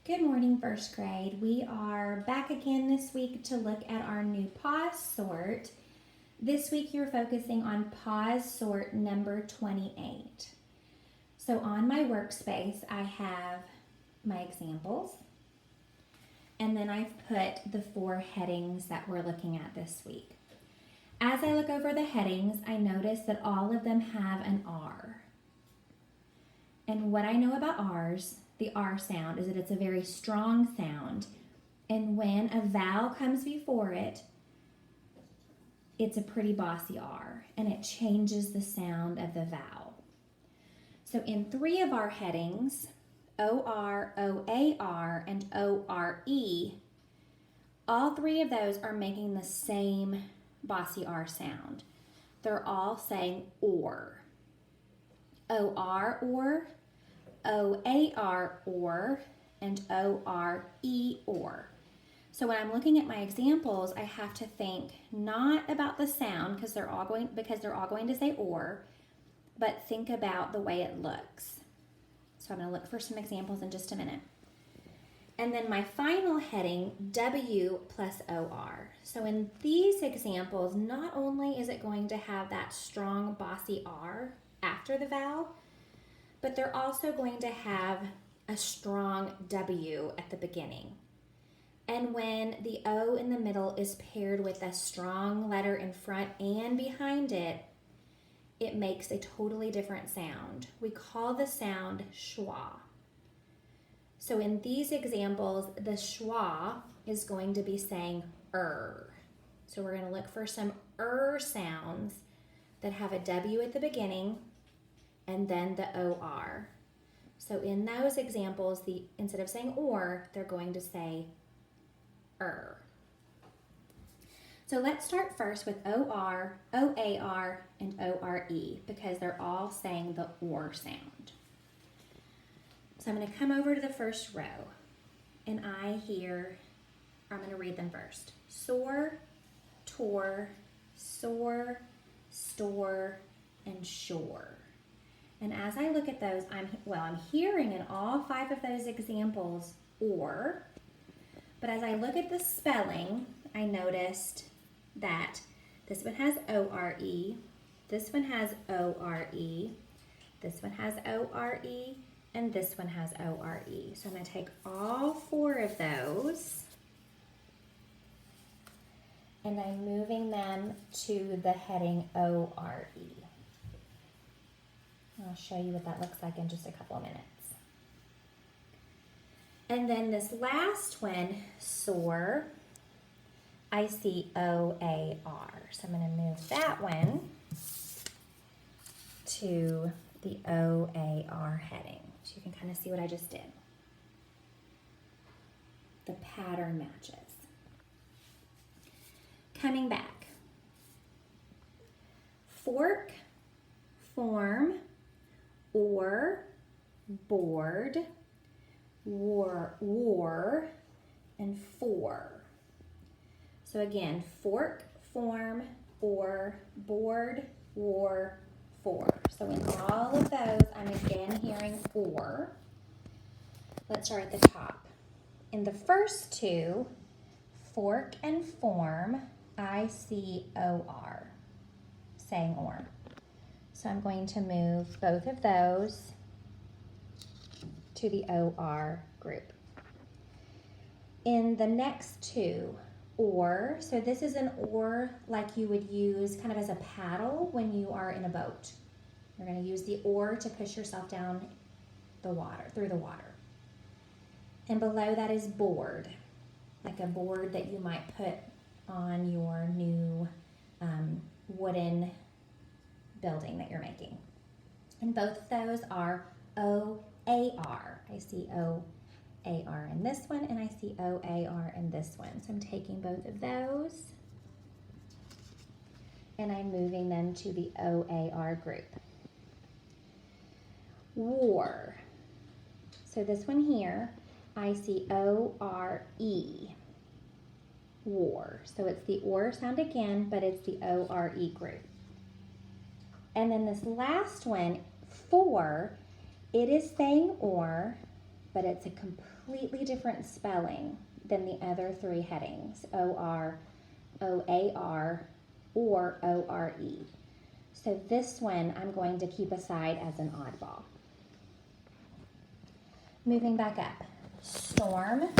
Good morning, first grade. We are back again this week to look at our new PAWS sort. This week you're focusing on PAWS sort number 28. So on my workspace I have my examples, and then I've put the 4 headings that we're looking at this week. As I look over the headings, I notice that all of them have an R. And what I know about R's, the R sound, is that it's a very strong sound, and when a vowel comes before it, it's a pretty bossy R, and it changes the sound of the vowel. So in 3 of our headings, OR, OAR, and ORE, all 3 of those are making the same bossy R sound. They're all saying or. OR, OAR, or, and ORE, or. So when I'm looking at my examples, I have to think not about the sound because they're all going to say or, but think about the way it looks. So I'm going to look for some examples in just a minute. And then my final heading, W plus OR. So in these examples, not only is it going to have that strong bossy R after the vowel, but they're also going to have a strong W at the beginning. And when the O in the middle is paired with a strong letter in front and behind it, it makes a totally different sound. We call the sound schwa. So in these examples, the schwa is going to be saying So we're going to look for some sounds that have a W at the beginning and then the OR. So in those examples, instead of saying or, they're going to say So let's start first with OR, OAR, and ORE because they're all saying the or sound. So I'm going to come over to the first row, and I'm going to read them first. Soar, tore, soar, store, and shore. And as I look at those, I'm hearing in all 5 of those examples or, but as I look at the spelling, I noticed that this one has ORE, this one has ORE, this one has ORE, and this one has ORE. So I'm going to take all 4 of those, and I'm moving them to the heading ORE. I'll show you what that looks like in just a couple of minutes. And then this last one, soar, I see OAR. So I'm going to move that one to the OAR heading. So you can kind of see what I just did. The pattern matches. Coming back. Fork, form, or, board, war, and for. So again, fork, form, or, board, war, for. So in all of those, I'm again hearing or. Let's start at the top. In the first 2, fork and form, I see OR, saying or. So I'm going to move both of those to the OR group. In the next 2, or, so this is an or like you would use kind of as a paddle when you are in a boat. You're going to use the or to push yourself down the water, through the water. And below that is board, like a board that you might put on your new wooden building that you're making. And both of those are OAR. I see OAR in this one, and I see OAR in this one. So I'm taking both of those, and I'm moving them to the OAR group. War. So this one here, I see ORE. War. So it's the or sound again, but it's the ORE group. And then this last one, for, it is saying or, but it's a completely different spelling than the other three headings, O-R, O-A-R, or O-R-E. So this one I'm going to keep aside as an oddball. Moving back up, storm,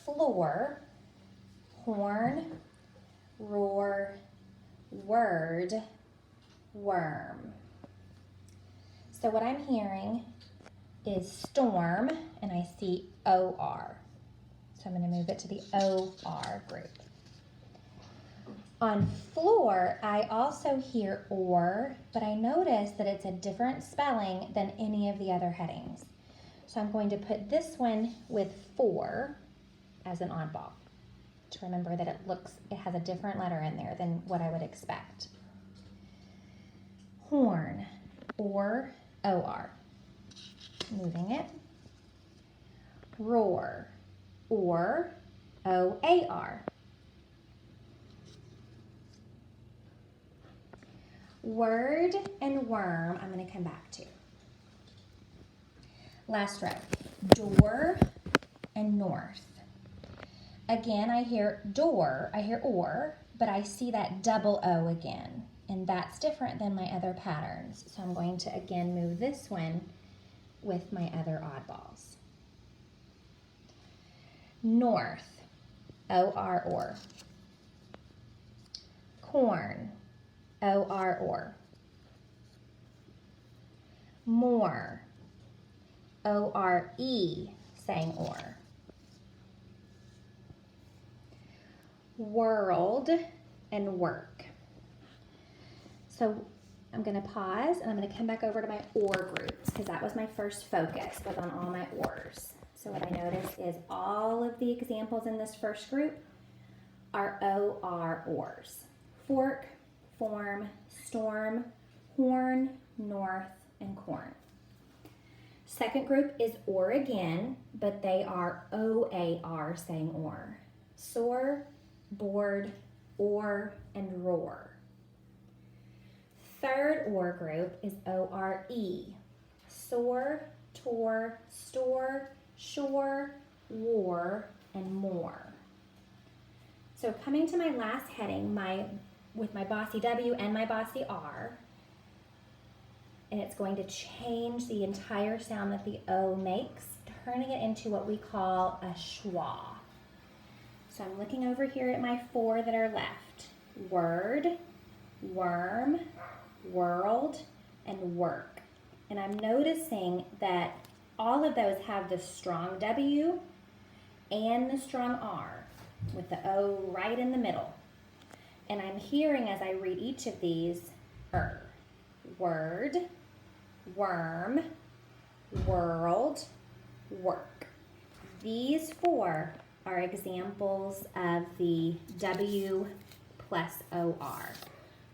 floor, horn, roar, word, worm. So what I'm hearing is storm, and I see O-R. So I'm going to move it to the O-R group. On floor, I also hear or, but I notice that it's a different spelling than any of the other headings. So I'm going to put this one with 4 as an oddball to remember that it has a different letter in there than what I would expect. Horn, or O-R. Moving it. Roar, or O-A-R. Word and worm, I'm going to come back to. Last row, door and north. Again, I hear door, I hear or, but I see that double O again, and that's different than my other patterns. So I'm going to again move this one with my other oddballs. North, O-R or. Corn, O-R or. More, O-R-E, saying or. World and work. So I'm going to pause and I'm going to come back over to my or groups because that was my first focus, was on all my ors. So what I noticed is all of the examples in this first group are O-R ors. Fork, form, storm, horn, north, and corn. Second group is or again, but they are O-A-R saying or. Soar, board, or, and roar. Third or group is O-R-E. Soar, tore, store, shore, war, and more. So coming to my last heading, with my bossy W and my bossy R, and it's going to change the entire sound that the O makes, turning it into what we call a schwa. So I'm looking over here at my 4 that are left. Word, worm, world, and work. And I'm noticing that all of those have the strong W and the strong R with the O right in the middle. And I'm hearing as I read each of these, word, worm, world, work. These 4 are examples of the W plus OR.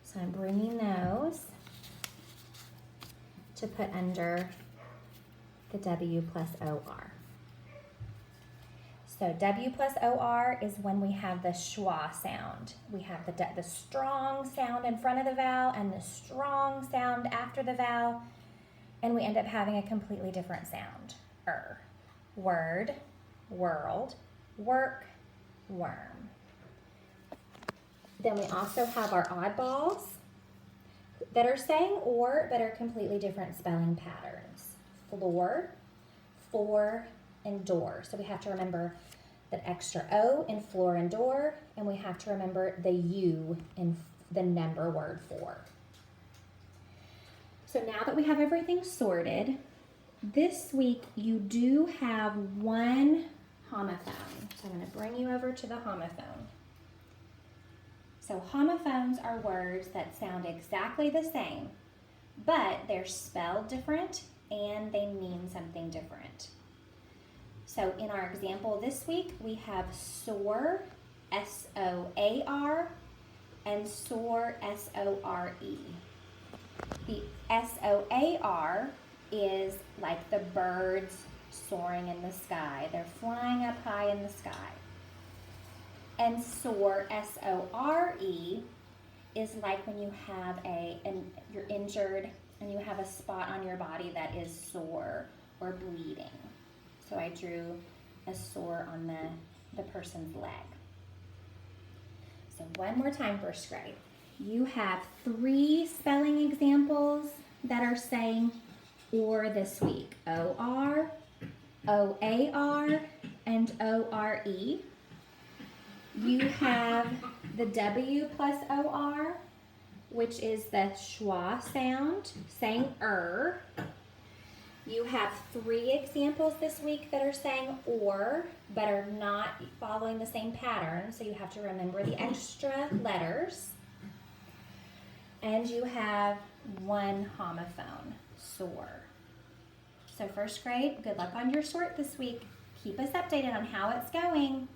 So I'm bringing those to put under the W plus OR. So W plus OR is when we have the schwa sound. We have the strong sound in front of the vowel and the strong sound after the vowel, and we end up having a completely different sound. Word, world, work, worm. Then we also have our oddballs that are saying or but are completely different spelling patterns. Floor, for, and door. So we have to remember that extra O in floor and door, and we have to remember the U in the number word for. So now that we have everything sorted, this week you do have one homophone. So I'm going to bring you over to the homophone. So homophones are words that sound exactly the same, but they're spelled different and they mean something different. So in our example this week, we have soar, S-O-A-R, and soar, S-O-R-E. The S-O-A-R is like the birds soaring in the sky. They're flying up high in the sky. And soar, S-O-R-E, is like when you have you're injured and you have a spot on your body that is sore or bleeding. So I drew a sore on the person's leg. So one more time, first grade. You have 3 spelling examples that are saying or this week. O-R, O-A-R, and O-R-E. You have the W plus O-R, which is the schwa sound, saying You have 3 examples this week that are saying or, but are not following the same pattern, so you have to remember the extra letters. And you have 1 homophone, sore. So first grade, good luck on your sort this week. Keep us updated on how it's going.